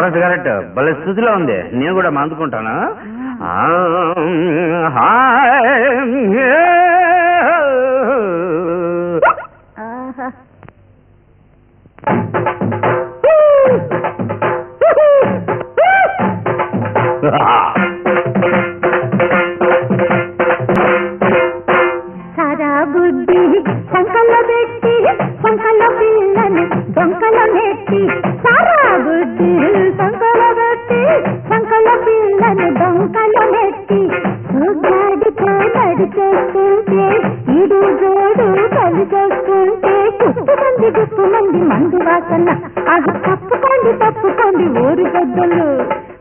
Correct correct భలే స్థితిలో ఉంది. నేను కూడా అందుకుంటాను. సారా బుద్ధి సంకల పెట్టి సంకల పిల్లని దొంకల నెట్టి, సారా బుద్ధి సంకల పెట్టి సంకల పిల్లని దొంకల నెట్టి, గాడితో నడిచేస్తుంటే ఇడు జోడు కలిసేస్తుంటే గుప్పు మంది మందు వాసన. అది తప్పుకోండి ఊరి పెద్దలు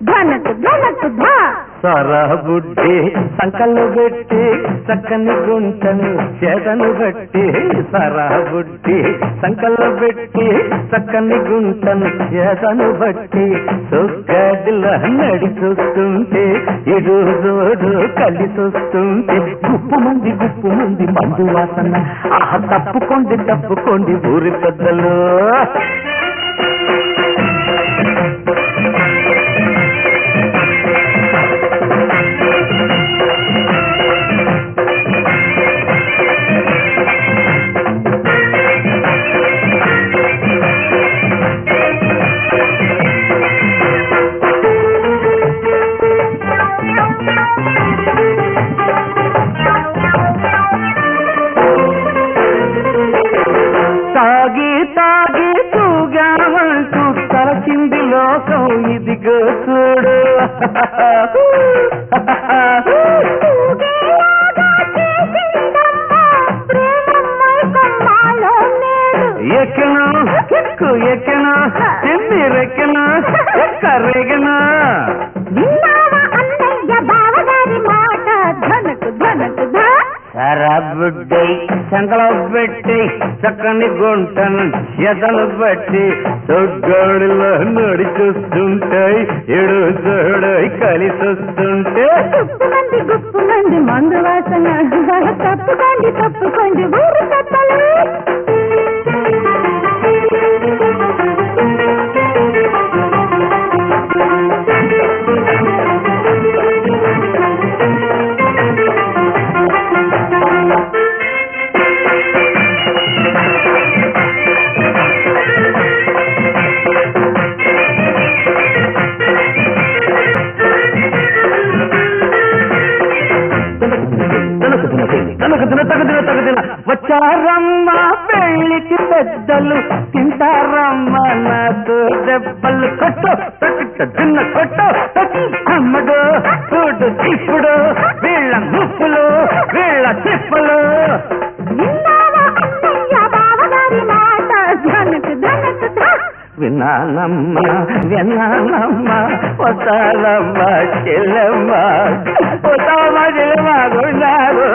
ధనకు ధనకు ధా. సారా బుడ్డి సంకలు పెట్టి చక్కని గుంటను చేతను బట్టి, సారా బుడ్డి సంకలు పెట్టి చక్కని గుంటను చేతను బట్టి, సొగ్గడిలా నడిచొస్తుంటే ఇడు జోడు కలిసొస్తుంటే గుప్పు మంది మందు వాసన. తప్పుకోండి ఊరి పెద్దలు. తాగి తూగామంటూ తలచింది లోకం ఇదిగో చూడు. ఎక్కను తిమ్మిరెక్కను కర్రెగను. సారా బుడ్డి సంకలో పెట్టి చక్కని గుంటను చేతను బట్టి, సొగ్గడిలో నడిచొస్తుంటాయి ఎడు జోడై కలిసొస్తుంటే గుప్పు మంది మందు వాసన. తప్పుకోండి ఊరు పెద్దలు. వచ్చారమ్మ పెళ్ళికి పెద్దలు, తింటారమ్మ నాతో దెబ్బలు. కొట్టు అమ్మడు చూడు ఇప్పుడు వీళ్ళ ముప్పులు వీళ్ళ చిప్పలు. విన్నానమ్మ వస్తారమ్మ చెల్లమ్మ గుండారు.